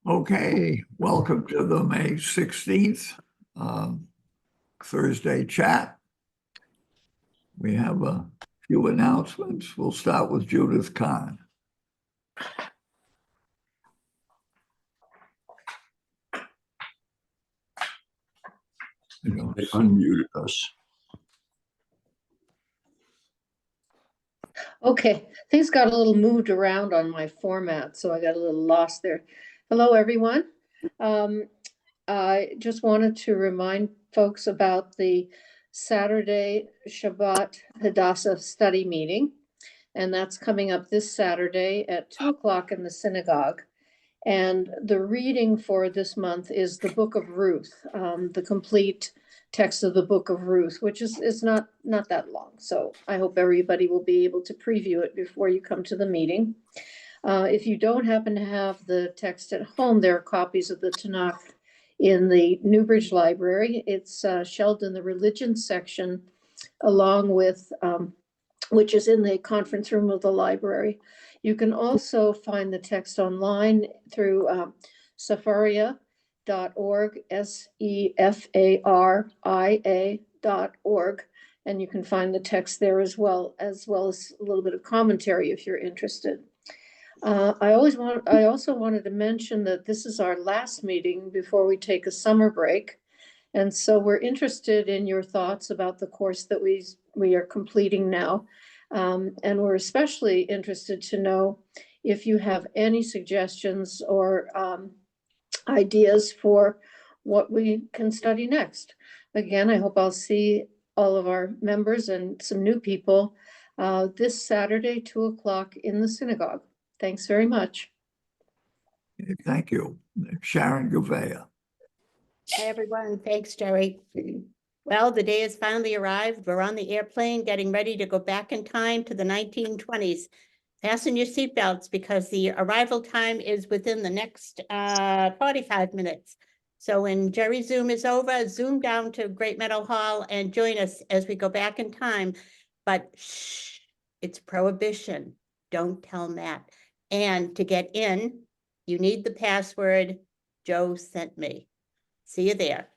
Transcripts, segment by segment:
Okay, welcome to the May 16th Thursday chat. We have a few announcements. We'll start with Judith Kahn. They unmuted us. Okay, things got a little moved around on my format, so I got a little lost there. Hello, everyone. I just wanted to remind folks about the Saturday Shabbat Hadassah study meeting. And that's coming up this Saturday at 2 o'clock in the synagogue. And the reading for this month is the Book of Ruth, the complete text of the Book of Ruth, which is not that long. So I hope everybody will be able to preview it before you come to the meeting. If you don't happen to have the text at home, there are copies of the Tanakh in the Newbridge Library. It's shelved in the religion section, along with which is in the conference room of the library. You can also find the text online through Sefaria.org, SEFARIA.org, and you can find the text there as well as a little bit of commentary if you're interested. I also wanted to mention that this is our last meeting before we take a summer break. And so we're interested in your thoughts about the course that we are completing now. And we're especially interested to know if you have any suggestions or ideas for what we can study next. Again, I hope I'll see all of our members and some new people this Saturday, 2 o'clock in the synagogue. Thanks very much. Thank you. Sharon Gouveia. Hi, everyone. Thanks, Jerry. Well, the day has finally arrived. We're on the airplane getting ready to go back in time to the 1920s. Fasten your seatbelts because the arrival time is within the next 45 minutes. So when Jerry's Zoom is over, zoom down to Great Meadow Hall and join us as we go back in time. But shh, it's prohibition. Don't tell Matt. And to get in, you need the password Joe sent me. See you there.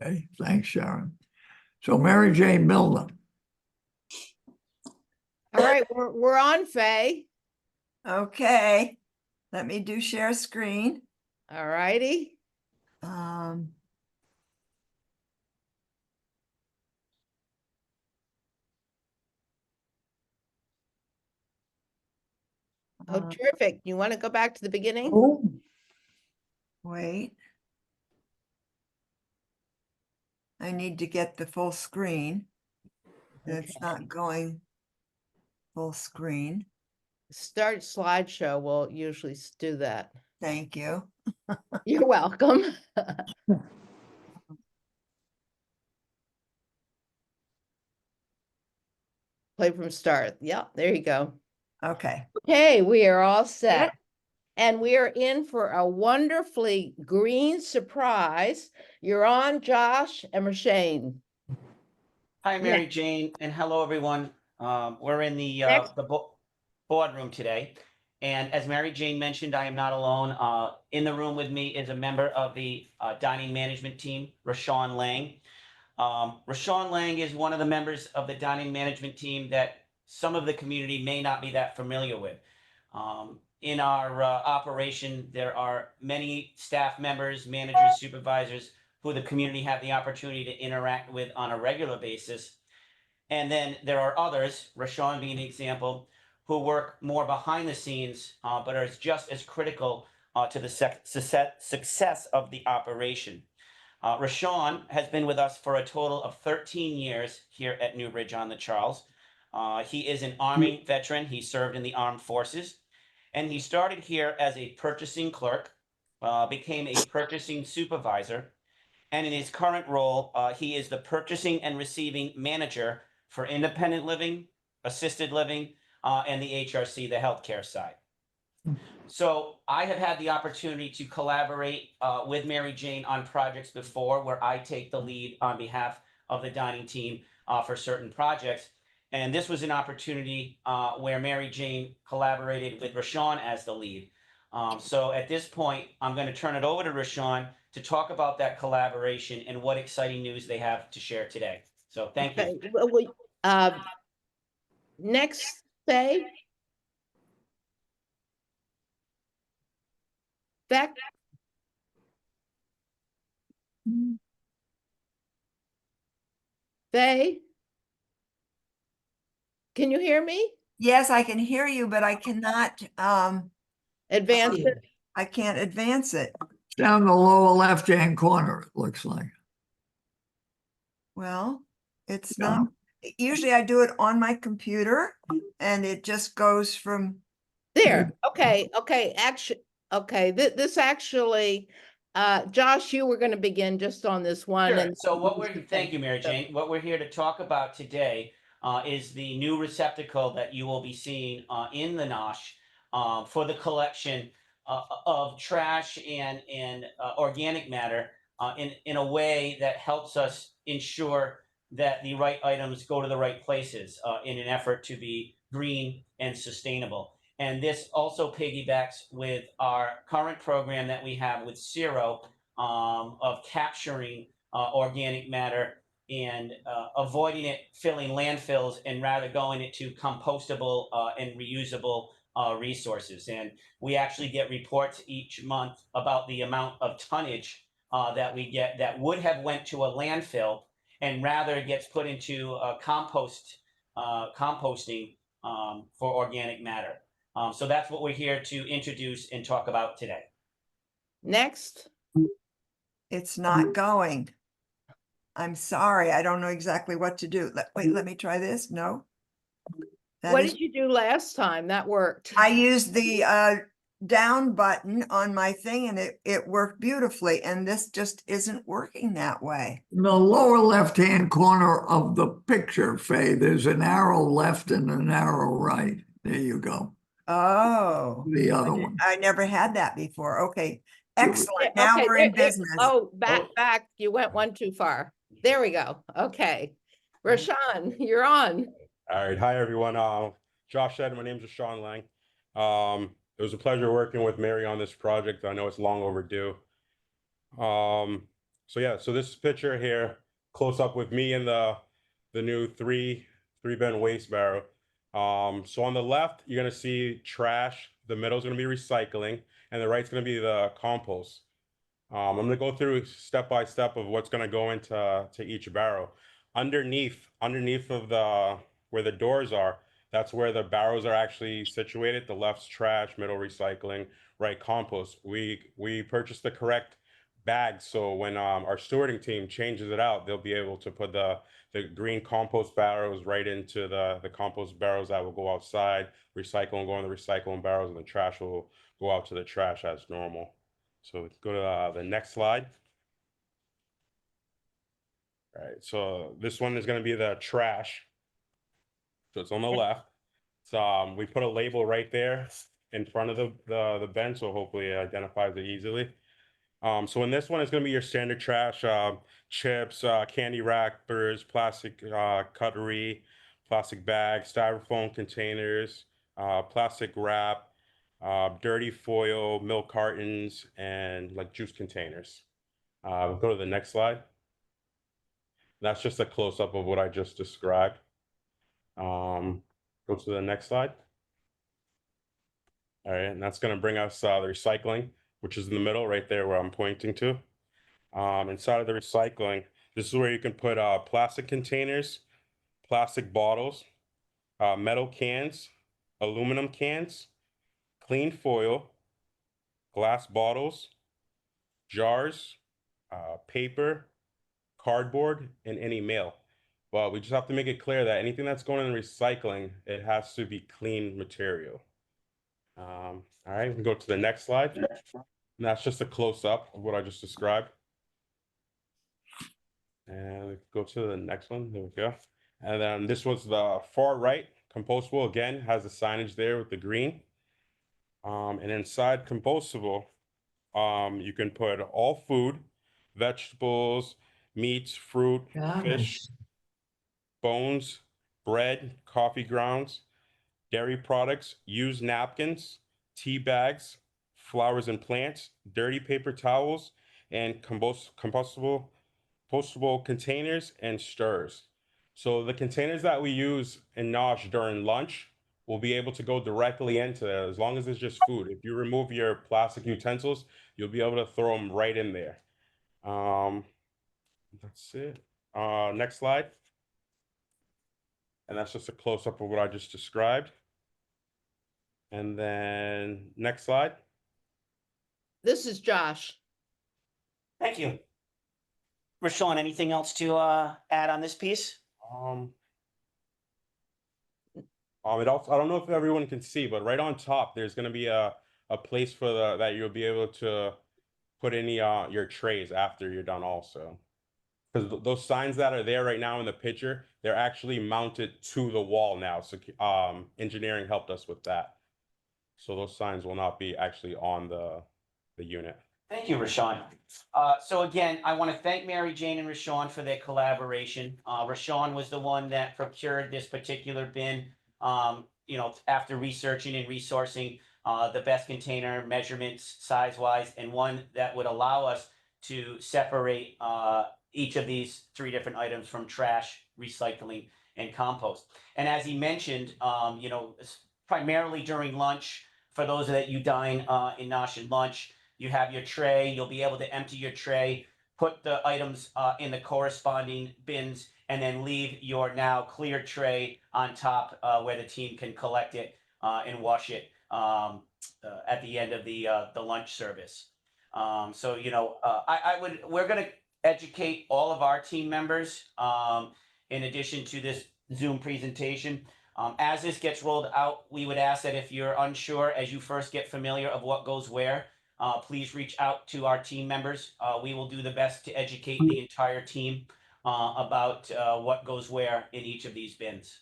Okay, thanks, Sharon. So Mary Jane Milner. All right, we're on, Faye. Okay, let me do share screen. All righty. Oh, terrific. You want to go back to the beginning? Oh, wait. I need to get the full screen. It's not going full screen. Start slideshow. We'll usually do that. Thank you. You're welcome. Play from start. Yeah, there you go. Okay. Okay, we are all set. And we are in for a wonderfully green surprise. You're on, Josh and Rashane. Hi, Mary Jane, and hello, everyone. We're in the boardroom today. And as Mary Jane mentioned, I am not alone. In the room with me is a member of the dining management team, Rashawn Lang. Rashawn Lang is one of the members of the dining management team that some of the community may not be that familiar with. In our operation, there are many staff members, managers, supervisors who the community have the opportunity to interact with on a regular basis. And then there are others, Rashawn being an example, who work more behind the scenes, but are just as critical to the success of the operation. Rashawn has been with us for a total of 13 years here at Newbridge on the Charles. He is an Army veteran. He served in the armed forces. And he started here as a purchasing clerk, became a purchasing supervisor. And in his current role, he is the purchasing and receiving manager for independent living, assisted living, and the HRC, the healthcare side. So I have had the opportunity to collaborate with Mary Jane on projects before where I take the lead on behalf of the dining team for certain projects. And this was an opportunity where Mary Jane collaborated with Rashawn as the lead. So at this point, I'm going to turn it over to Rashawn to talk about that collaboration and what exciting news they have to share today. So thank you. Okay, next, Faye. Back. Faye? Can you hear me? Yes, I can hear you, but I cannot, Advance it. I can't advance it. Down the lower left-hand corner, it looks like. Well, it's Yeah. not, usually I do it on my computer and it just goes from, There, okay, okay, this actually, Josh, you were gonna begin just on this one Sure. and. So thank you, Mary Jane. What we're here to talk about today is the new receptacle that you will be seeing in the Nosh for the collection of trash and organic matter in a way that helps us ensure that the right items go to the right places in an effort to be green and sustainable. And this also piggybacks with our current program that we have with Zero of capturing organic matter and avoiding it filling landfills and rather going into compostable and reusable resources. And we actually get reports each month about the amount of tonnage that we get that would have went to a landfill and rather gets put into composting for organic matter. So that's what we're here to introduce and talk about today. Next, it's not going. I'm sorry, I don't know exactly what to do. Wait, let me try this. No. That what is, did you do last time? That worked. I used the down button on my thing and it worked beautifully. And this just isn't working that way. In the lower left-hand corner of the picture, Faye, there's an arrow left and an arrow right. There you go. Oh. The other one. I never had that before. Okay, excellent. Yeah, Now okay, we're in there- business. Oh, back, you went one too far. There we go, okay. Rashawn, you're on. All right, hi everyone. Josh said my name is Rashawn Lang. It was a pleasure working with Mary on this project. I know it's long overdue. So yeah, so this picture here, close up with me and the new three bin waste barrel. So on the left, you're gonna see trash. The middle is gonna be recycling, and the right's gonna be the compost. I'm gonna go through step by step of what's gonna go into each barrel. Underneath of the where the doors are, that's where the barrels are actually situated. The left's trash, middle recycling, right compost. We purchased the correct bags, so when our stewarding team changes it out, they'll be able to put the green compost barrels right into the compost barrels that will go outside, recycle and go in the recycling barrels, and the trash will go out to the trash as normal. So go to the next slide. All right, so this one is going to be the trash. So it's on the left. So we put a label right there in front of the bin, so hopefully it identifies it easily. So in this one, it's going to be your standard trash, chips, candy wrappers, plastic cutlery, plastic bags, styrofoam containers, plastic wrap, dirty foil, milk cartons, and like juice containers. We'll go to the next slide. That's just a close-up of what I just described. Go to the next slide. All right, and that's going to bring us the recycling, which is in the middle right there where I'm pointing to. Inside of the recycling, this is where you can put plastic containers, plastic bottles, metal cans, aluminum cans, clean foil, glass bottles, jars, paper, cardboard, and any mail. But we just have to make it clear that anything that's going in recycling, it has to be clean material. All right, we can go to the next slide. And that's just a close-up of what I just described. And we go to the next one. There we go. And then this was the far right. Compostable, again, has the signage there with the green. And inside compostable, you can put all food, vegetables, meats, fruit, fish, bones, bread, coffee grounds, dairy products, used napkins, tea bags, flowers and plants, dirty paper towels, and compostable containers and stirrers. So the containers that we use in Nosh during lunch will be able to go directly into there as long as it's just food. If you remove your plastic utensils, you'll be able to throw them right in there. That's it. Next slide. And that's just a close-up of what I just described. And then next slide. This is Josh. Thank you. Rashawn, anything else to add on this piece? It also, I don't know if everyone can see, but right on top, there's going to be a place for that you'll be able to put any your trays after you're done also. Because those signs that are there right now in the picture, they're actually mounted to the wall now. So engineering helped us with that. So those signs will not be actually on the unit. Thank you, Rashawn. So again, I want to thank Mary Jane and Rashawn for their collaboration. Rashawn was the one that procured this particular bin, after researching and resourcing the best container measurements size-wise, and one that would allow us to separate each of these 3 different items from trash, recycling, and compost. And as he mentioned, primarily during lunch, for those that you dine in Nosh and lunch, you have your tray. You'll be able to empty your tray, put the items in the corresponding bins, and then leave your now clear tray on top where the team can collect it and wash it at the end of the lunch service. We're going to educate all of our team members in addition to this Zoom presentation. As this gets rolled out, we would ask that if you're unsure as you first get familiar of what goes where, please reach out to our team members. We will do the best to educate the entire team about what goes where in each of these bins.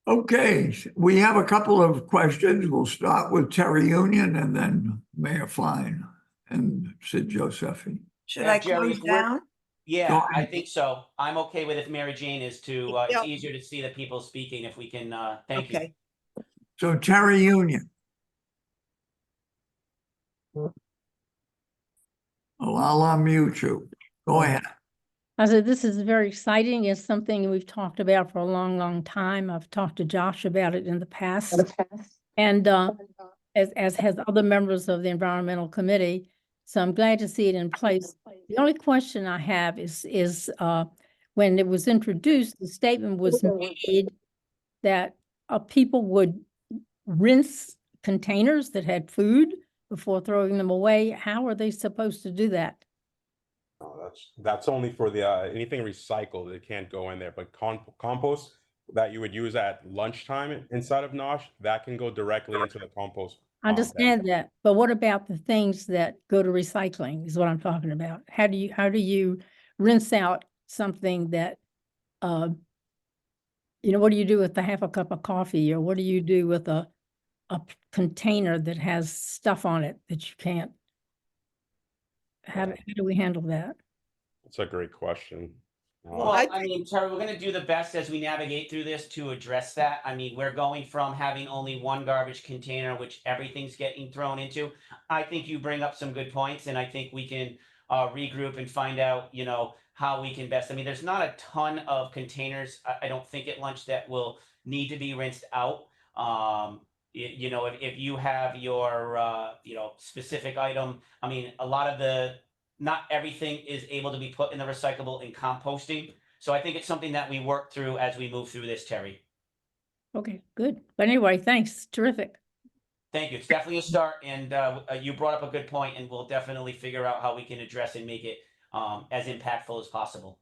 Okay, we have a couple of questions. We'll start with Terry Union and then Mayor Fine and Sid Josephi. Should Yeah, I Jerry, close if we're- down? Yeah, Go I ahead. think so. I'm okay with if Mary Jane is to, it's Yeah. easier to see the people speaking if we can, thank you. Okay. So Terry Union. Oh, I'll unmute you. Go ahead. I said, this is very exciting. It's something we've talked about for a long, long time. I've talked to Josh about it in the past. And as has other members of the environmental committee. So I'm glad to see it in place. The only question I have is when it was introduced, the statement was made that people would rinse containers that had food before throwing them away. How are they supposed to do that? No, that's only for the anything recycled. It can't go in there. But compost that you would use at lunchtime inside of Nosh, that can go directly into the compost. I understand that, but what about the things that go to recycling is what I'm talking about. How do you rinse out something that, what do you do with the half a cup of coffee, or what do you do with a container that has stuff on it that you can't? How do we handle that? That's a great question. Well, I mean, Terry, we're gonna do the best as we navigate through this to address that. I mean, we're going from having only one garbage container, which everything's getting thrown into. I think you bring up some good points, and I think we can regroup and find out, how we can best. I mean, there's not a ton of containers, I don't think, at lunch that will need to be rinsed out. If you have your, specific item, I mean, not everything is able to be put in the recyclable and composting. So I think it's something that we work through as we move through this, Terry. Okay, good. But anyway, thanks. Terrific. Thank you. It's definitely a start. And you brought up a good point, and we'll definitely figure out how we can address and make it as impactful as possible.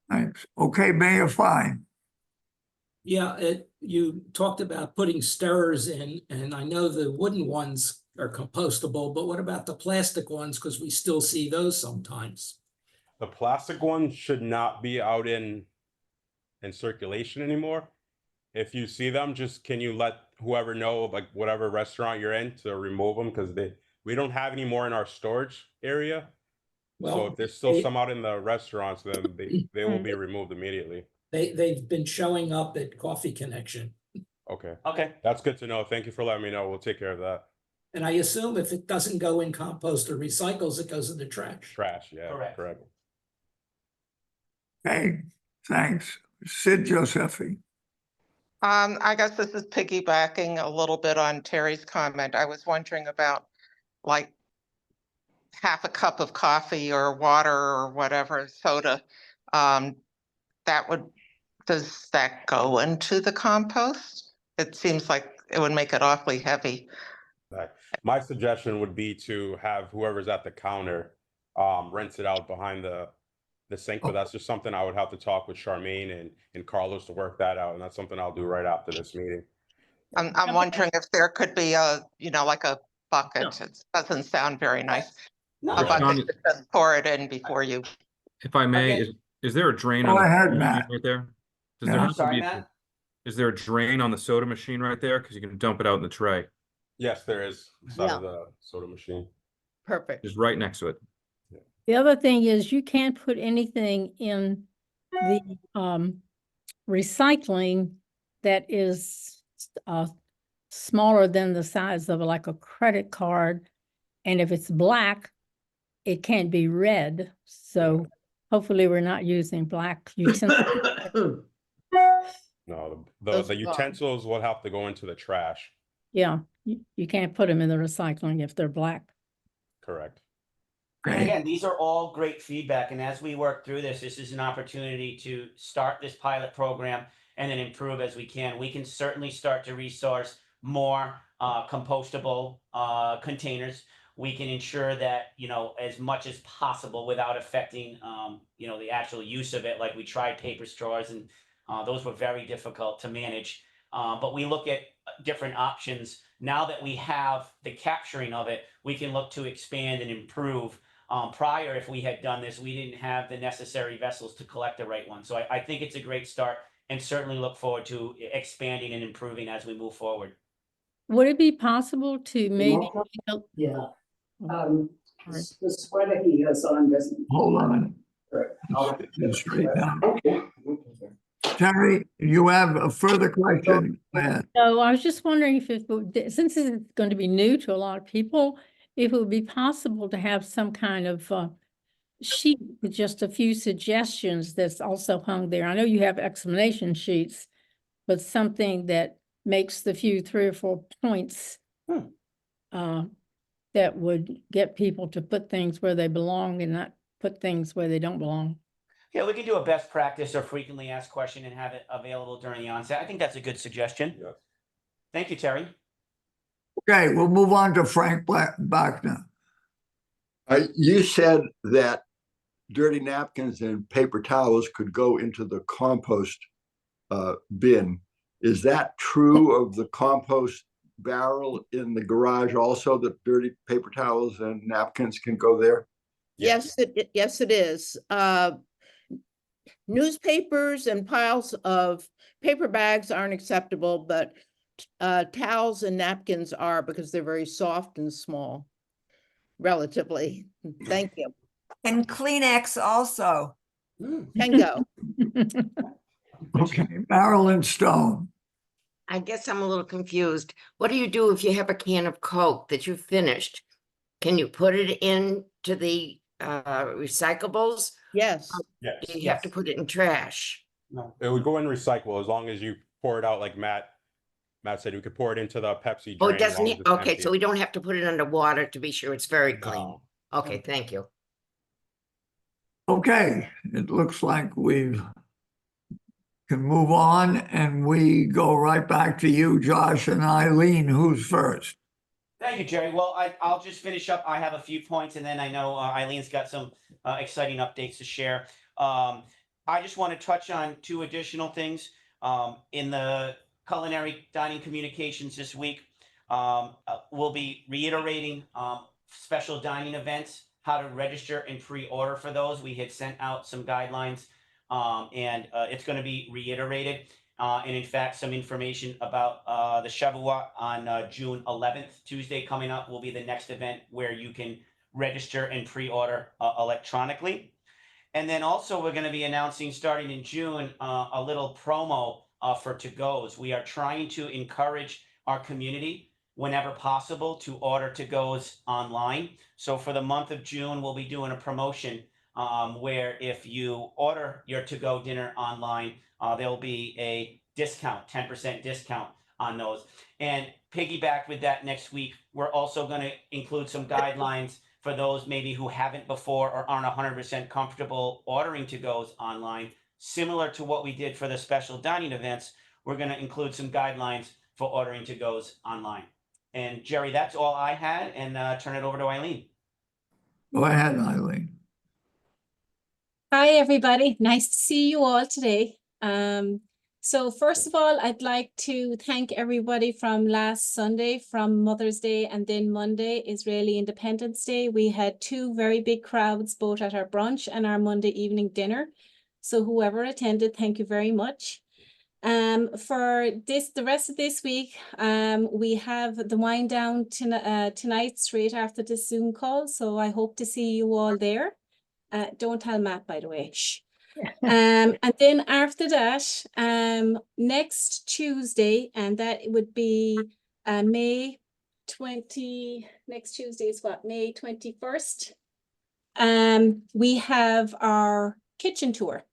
Thanks. Okay, Mayor Fine. Yeah, you talked about putting stirrers in, and I know the wooden ones are compostable, but what about the plastic ones? Because we still see those sometimes. The plastic one should not be out in circulation anymore. If you see them, can you let whoever know, like whatever restaurant you're in, to remove them, because we don't have any more in our storage area. So if there's still some out in the restaurants, then they will be removed immediately. They've been showing up at Coffee Connection. Okay. Okay. That's good to know. Thank you for letting me know. We'll take care of that. And I assume if it doesn't go in compost or recycles, it goes in the trash. Trash, yeah, Correct. correct. Okay, thanks. Sid Josephi. I guess this is piggybacking a little bit on Terry's comment. I was wondering about like half a cup of coffee or water or whatever, soda. Does that go into the compost? It seems like it would make it awfully heavy. Right. My suggestion would be to have whoever's at the counter rinse it out behind the sink, but that's just something I would have to talk with Charmaine and Carlos to work that out, and that's something I'll do right after this meeting. I'm wondering if there could be a, like a bucket. It doesn't sound very nice. No, A Yeah. bucket to just pour it in before you. If I may, Okay. is there a drain Go on the ahead, soda Matt. machine right there? Does Yeah. there I'm have to sorry, be, Matt? is there a drain on the soda machine right there? Because you can dump it out in the tray, Yes, there is, side Yeah. of the soda machine. Perfect. just right next to it. The other thing is you can't put anything in the recycling that is smaller than the size of like a credit card. And if it's black, it can't be red. So hopefully we're not using black utensils. No, Those the are gone. utensils will have to go into the trash, Yeah, you can't put them in the recycling if they're black. correct? And Okay, again, these are all great feedback, and as we work through this is an opportunity to start this pilot program and then improve as we can. We can certainly start to resource more compostable containers. We can ensure that, as much as possible without affecting, the actual use of it, like we tried paper straws, and those were very difficult to manage. But we look at different options. Now that we have the capturing of it, we can look to expand and improve. Prior, if we had done this, we didn't have the necessary vessels to collect the right one. So I think it's a great start, and certainly look forward to expanding and improving as we move forward. Would it be possible to maybe? Yeah. Sorry. The sweater he has on doesn't. hold on. Get straight down. Terry, you have a further question? Go ahead. No, I was just wondering if since it's going to be new to a lot of people, if it would be possible to have some kind of sheet with just a few suggestions that's also hung there. I know you have explanation sheets, but something that makes the few 3 or 4 points that would get people to put things where they belong and not put things where they don't belong. Yeah, we can do a best practice or frequently asked question and have it available during the onset. I think that's a good suggestion. Yes. Thank you, Terry. Okay, we'll move on to Frank Bachner. You said that dirty napkins and paper towels could go into the compost bin. Is that true of the compost barrel in the garage also, that dirty paper towels and napkins can go there? Yes, it is. Newspapers and piles of paper bags aren't acceptable, but towels and napkins are, because they're very soft and small, relatively. Thank you. And Kleenex also. Can go. Okay, Marilyn Stone. I guess I'm a little confused. What do you do if you have a can of Coke that you finished? Can you put it into the recyclables? Yes. Yes. Do you have to put it in trash? No. It would go in recycle as long as you pour it out like Matt said. You could pour it into the Pepsi Oh, drain. it doesn't, as long as it's okay, empty. so we don't have to put it under water to be sure it's very clean. No. Okay, thank you. Okay, it looks like we can move on, and we go right back to you, Josh and Eileen. Who's first? Thank you, Jerry. Well, I'll just finish up. I have a few points, and then I know Eileen's got some exciting updates to share. I just want to touch on 2 additional things. In the culinary dining communications this week, we'll be reiterating special dining events, how to register and pre-order for those. We had sent out some guidelines, and it's going to be reiterated. And in fact, some information about the Shavuot on June 11th, Tuesday coming up, will be the next event where you can register and pre-order electronically. And then also we're going to be announcing starting in June a little promo for to-goes. We are trying to encourage our community whenever possible to order to-goes online. So for the month of June, we'll be doing a promotion where if you order your to-go dinner online, there'll be a discount, 10% discount on those. And piggyback with that, next week, we're also going to include some guidelines for those maybe who haven't before or aren't 100% comfortable ordering to-goes online. Similar to what we did for the special dining events, we're going to include some guidelines for ordering to-goes online. And Jerry, that's all I had, and turn it over to Eileen. Go ahead, Eileen. Hi, everybody. Nice to see you all today. So first of all, I'd like to thank everybody from last Sunday, from Mother's Day, and then Monday, Israeli Independence Day. We had two very big crowds, both at our brunch and our Monday evening dinner. So whoever attended, thank you very much. For the rest of this week, we have the wind down tonight, straight after the Zoom call. So I hope to see you all there. Don't tell Matt, by the way. Shh. And then after that, next Tuesday, and that would be May 20, next Tuesday is what, May 21st. We have our kitchen tour.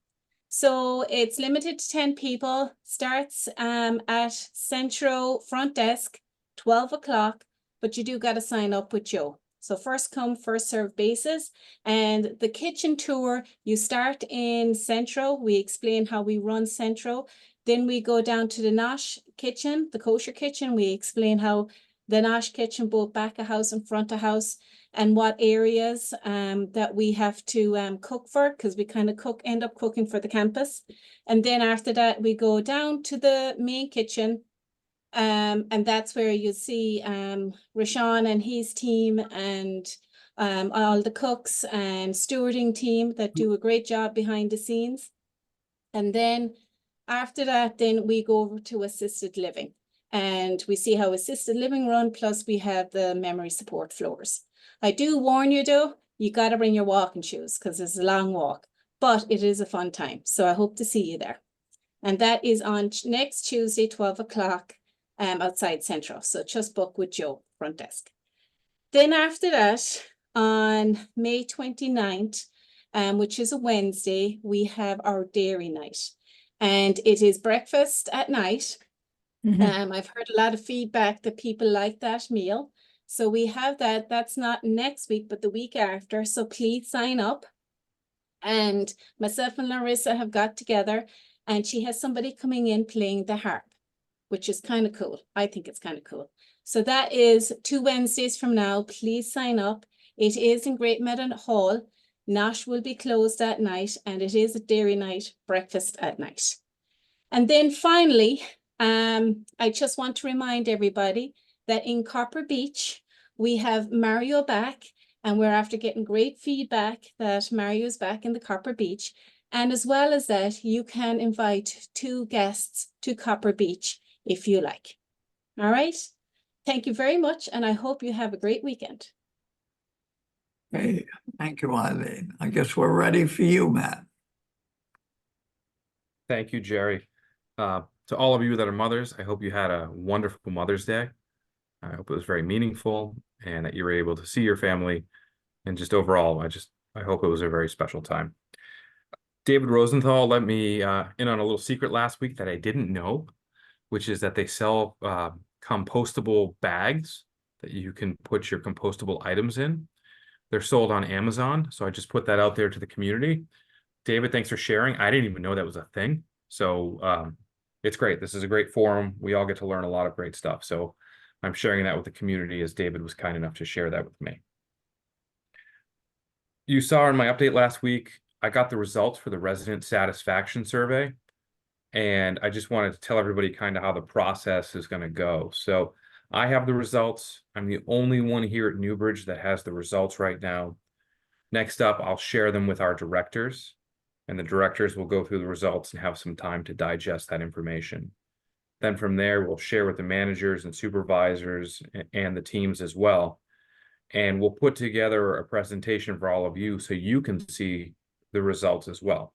So it's limited to 10 people, starts at Centro front desk, 12 o'clock, but you do got to sign up with Joe. So first come, first serve basis. And the kitchen tour, you start in Centro. We explain how we run Centro. Then we go down to the Nosh kitchen, the kosher kitchen. We explain how the Nosh kitchen, both back of house and front of house, and what areas that we have to cook for, because we kind of end up cooking for the campus. And then after that, we go down to the main kitchen. And that's where you see Rashawn and his team and all the cooks and stewarding team that do a great job behind the scenes. And then after that, then we go over to assisted living and we see how assisted living run, plus we have the memory support floors. I do warn you though, you got to bring your walking shoes because it's a long walk, but it is a fun time. So I hope to see you there. And that is on next Tuesday, 12 o'clock. Outside Central. So just book with Joe, front desk. Then after that, on May 29th, which is a Wednesday, we have our dairy night. And it is breakfast at night. I've heard a lot of feedback that people like that meal. So we have that. That's not next week, but the week after. So please sign up. And myself and Larissa have got together and she has somebody coming in playing the harp, which is kind of cool. I think it's kind of cool. So that is 2 Wednesdays from now. Please sign up. It is in Great Meadow Hall. Nosh will be closed at night and it is a dairy night, breakfast at night. And then finally, I just want to remind everybody that in Copper Beach, we have Mario back and we're after getting great feedback that Mario's back in the Copper Beach. And as well as that, you can invite 2 guests to Copper Beach if you like. All right. Thank you very much. And I hope you have a great weekend. Hey, thank you, Eileen. I guess we're ready for you, Matt. Thank you, Jerry. To all of you that are mothers, I hope you had a wonderful Mother's Day. I hope it was very meaningful and that you were able to see your family. And just overall, I hope it was a very special time. David Rosenthal let me in on a little secret last week that I didn't know, which is that they sell compostable bags that you can put your compostable items in. They're sold on Amazon. So I just put that out there to the community. David, thanks for sharing. I didn't even know that was a thing. So it's great. This is a great forum. We all get to learn a lot of great stuff. So I'm sharing that with the community as David was kind enough to share that with me. You saw in my update last week, I got the results for the resident satisfaction survey. And I just wanted to tell everybody kind of how the process is going to go. So I have the results. I'm the only one here at Newbridge that has the results right now. Next up, I'll share them with our directors, and the directors will go through the results and have some time to digest that information. Then from there, we'll share with the managers and supervisors and the teams as well. And we'll put together a presentation for all of you so you can see the results as well.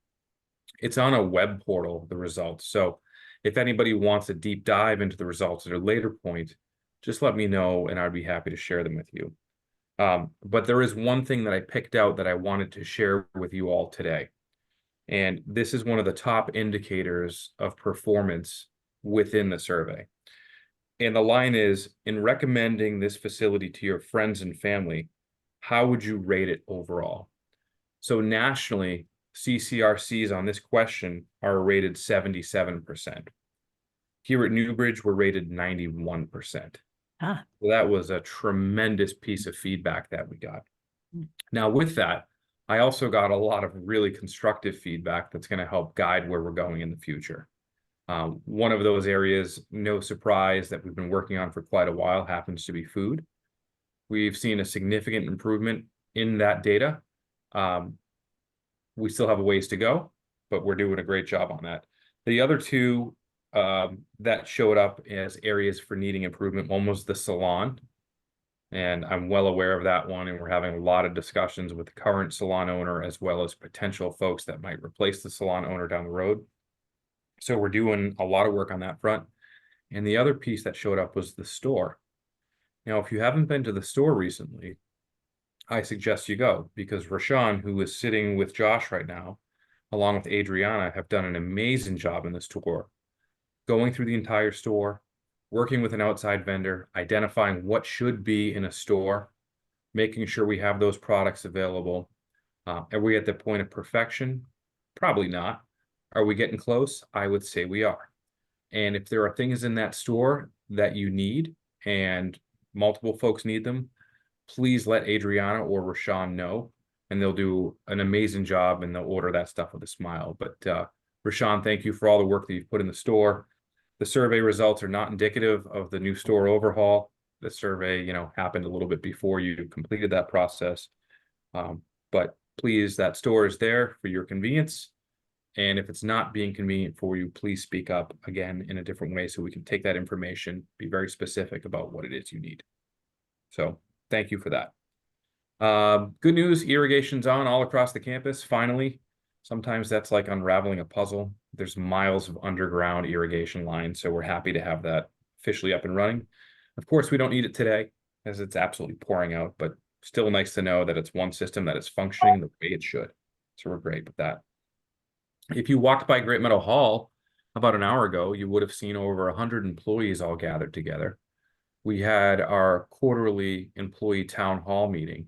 It's on a web portal, the results. So if anybody wants a deep dive into the results at a later point, just let me know and I'd be happy to share them with you. But there is one thing that I picked out that I wanted to share with you all today. And this is one of the top indicators of performance within the survey. And the line is, in recommending this facility to your friends and family, how would you rate it overall? So nationally, CCRCs on this question are rated 77%. Here at Newbridge, we're rated 91%. Ah. So that was a tremendous piece of feedback that we got. Now, with that, I also got a lot of really constructive feedback that's going to help guide where we're going in the future. One of those areas, no surprise, that we've been working on for quite a while happens to be food. We've seen a significant improvement in that data. We still have a ways to go, but we're doing a great job on that. The other two that showed up as areas for needing improvement, one was the salon. And I'm well aware of that one. And we're having a lot of discussions with the current salon owner, as well as potential folks that might replace the salon owner down the road. So we're doing a lot of work on that front. And the other piece that showed up was the store. Now, if you haven't been to the store recently, I suggest you go, because Rashawn, who is sitting with Josh right now, along with Adriana, have done an amazing job in this tour, going through the entire store, working with an outside vendor, identifying what should be in a store, making sure we have those products available. Are we at the point of perfection? Probably not. Are we getting close? I would say we are. And if there are things in that store that you need and multiple folks need them, please let Adriana or Rashawn know, and they'll do an amazing job and they'll order that stuff with a smile. But Rashawn, thank you for all the work that you've put in the store. The survey results are not indicative of the new store overhaul. The survey, happened a little bit before you completed that process. But please, that store is there for your convenience. And if it's not being convenient for you, please speak up again in a different way so we can take that information, be very specific about what it is you need. So thank you for that. Good news, irrigation's on all across the campus, finally. Sometimes that's like unraveling a puzzle. There's miles of underground irrigation lines, so we're happy to have that officially up and running. Of course, we don't need it today, as it's absolutely pouring out, but still nice to know that it's one system that is functioning the way it should. So we're great with that. If you walked by Great Meadow Hall about an hour ago, you would have seen over 100 employees all gathered together. We had our quarterly employee town hall meeting,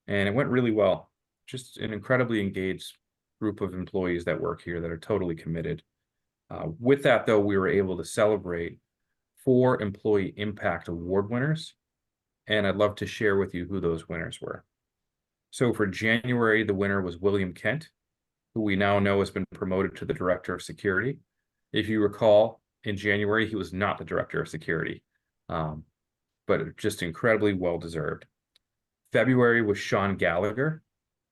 and it went really well. Just an incredibly engaged group of employees that work here that are totally committed. With that, though, we were able to celebrate 4 Employee Impact Award winners, and I'd love to share with you who those winners were. So for January, the winner was William Kent, who we now know has been promoted to the Director of Security. If you recall, in January, he was not the Director of Security, but just incredibly well-deserved. February was Sean Gallagher.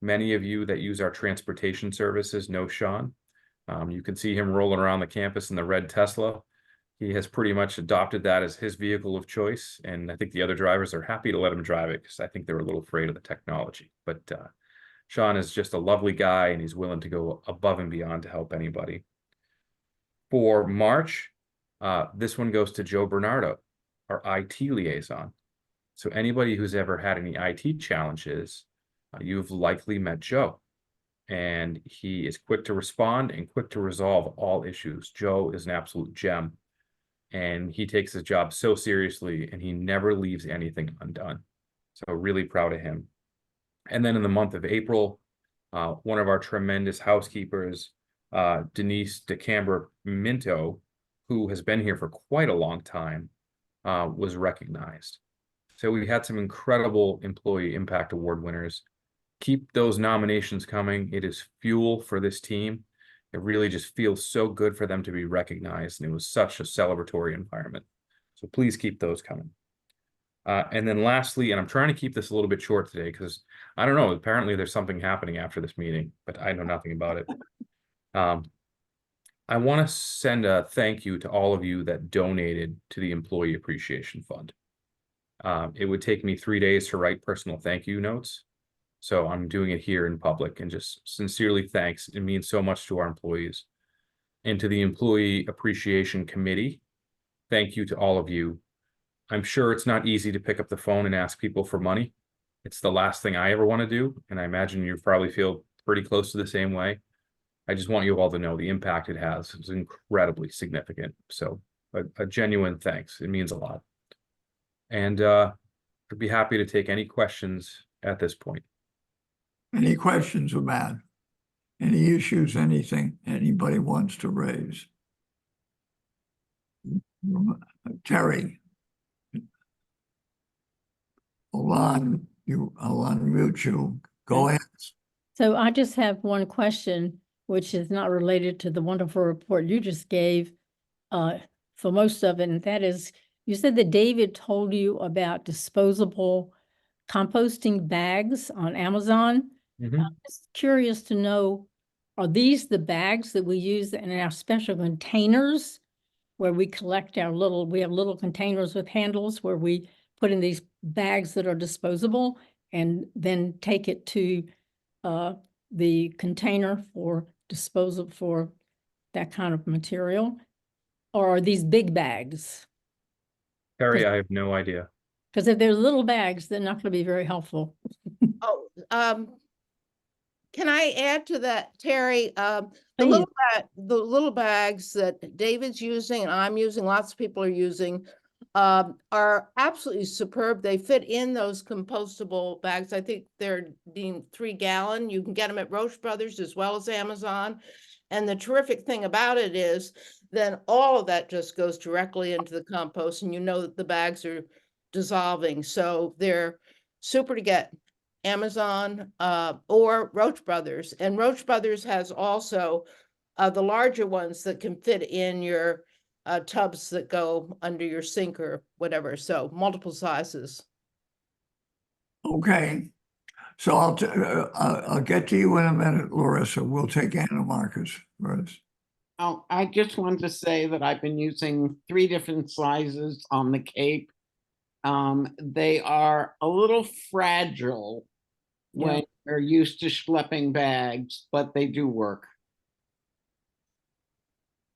Many of you that use our transportation services know Sean. You can see him rolling around the campus in the red Tesla. He has pretty much adopted that as his vehicle of choice, and I think the other drivers are happy to let him drive it because I think they're a little afraid of the technology. But Sean is just a lovely guy, and he's willing to go above and beyond to help anybody. For March, this one goes to Joe Bernardo, our IT liaison. So anybody who's ever had any IT challenges, you've likely met Joe. And he is quick to respond and quick to resolve all issues. Joe is an absolute gem. And he takes his job so seriously, and he never leaves anything undone. So really proud of him. And then in the month of April, one of our tremendous housekeepers, Denise DeCambra Minto, who has been here for quite a long time, was recognized. So we had some incredible Employee Impact Award winners. Keep those nominations coming. It is fuel for this team. It really just feels so good for them to be recognized, and it was such a celebratory environment. So please keep those coming. And then lastly, and I'm trying to keep this a little bit short today because I don't know, apparently there's something happening after this meeting, but I know nothing about it. I want to send a thank you to all of you that donated to the Employee Appreciation Fund. It would take me 3 days to write personal thank you notes. So I'm doing it here in public, and just sincerely thanks. It means so much to our employees. And to the Employee Appreciation Committee, thank you to all of you. I'm sure it's not easy to pick up the phone and ask people for money. It's the last thing I ever want to do, and I imagine you probably feel pretty close to the same way. I just want you all to know the impact it has is incredibly significant. So a genuine thanks. It means a lot. And I'd be happy to take any questions at this point. Any questions about any issues, anything anybody wants to raise? Terry. I'll unmute you. Go ahead. So I just have one question, which is not related to the wonderful report you just gave for most of it, and that is, you said that David told you about disposable composting bags on Amazon. I'm just curious to know, are these the bags that we use in our special containers where we collect we have little containers with handles where we put in these bags that are disposable and then take it to the container for disposal for that kind of material? Or are these big bags? Terry, I have no idea. Because if they're little bags, they're not going to be very helpful. Oh, can I add to that, Terry? The Please. little bags that David's using and I'm using, lots of people are using, are absolutely superb. They fit in those compostable bags. I think they're being 3-gallon. You can get them at Roche Brothers as well as Amazon. And the terrific thing about it is then all of that just goes directly into the compost, and you know that the bags are dissolving. So they're super to get. Amazon or Roche Brothers. And Roche Brothers has also the larger ones that can fit in your tubs that go under your sink or whatever. So multiple sizes. Okay. So I'll get to you in a minute, Larissa. We'll take Anna Marcus first. Oh, I just wanted to say that I've been using 3 different sizes on the Cape. They are a little fragile when you're used to schlepping bags, but they do work.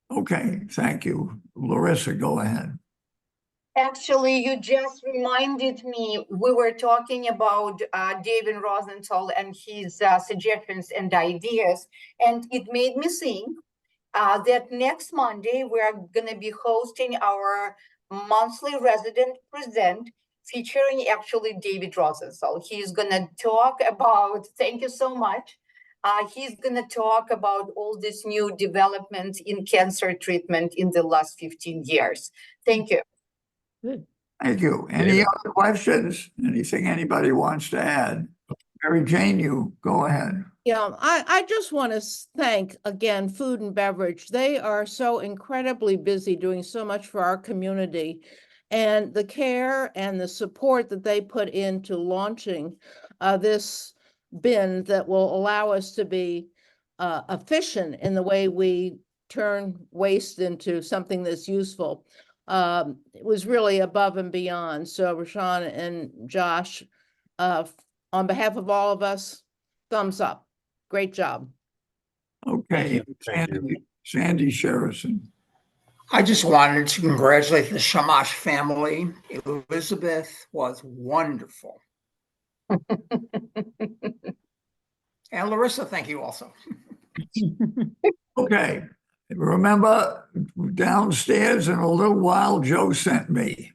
Okay, thank you. Larissa, go ahead. Actually, you just reminded me, we were talking about David Rosenthal and his suggestions and ideas, and it made me think that next Monday, we're going to be hosting our monthly resident present featuring actually David Rosenthal. He's going to talk about, thank you so much. He's going to talk about all this new developments in cancer treatment in the last 15 years. Thank you. Good. Thank you. Any other questions? Anything anybody wants to add? Mary Jane, you go ahead. Yeah, I just want to thank again Food and Beverage. They are so incredibly busy doing so much for our community, and the care and the support that they put into launching this bin that will allow us to be efficient in the way we turn waste into something that's useful. It was really above and beyond. So Rashawn and Josh, on behalf of all of us, thumbs up. Great job. Okay, Sandy Sherrison. I just wanted to congratulate the Shamash family. Elizabeth was wonderful. And Larissa, thank you also. Okay, remember downstairs in a little while, Joe sent me.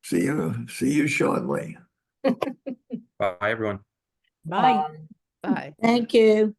See you shortly. Bye, everyone. Bye. Bye. Thank you.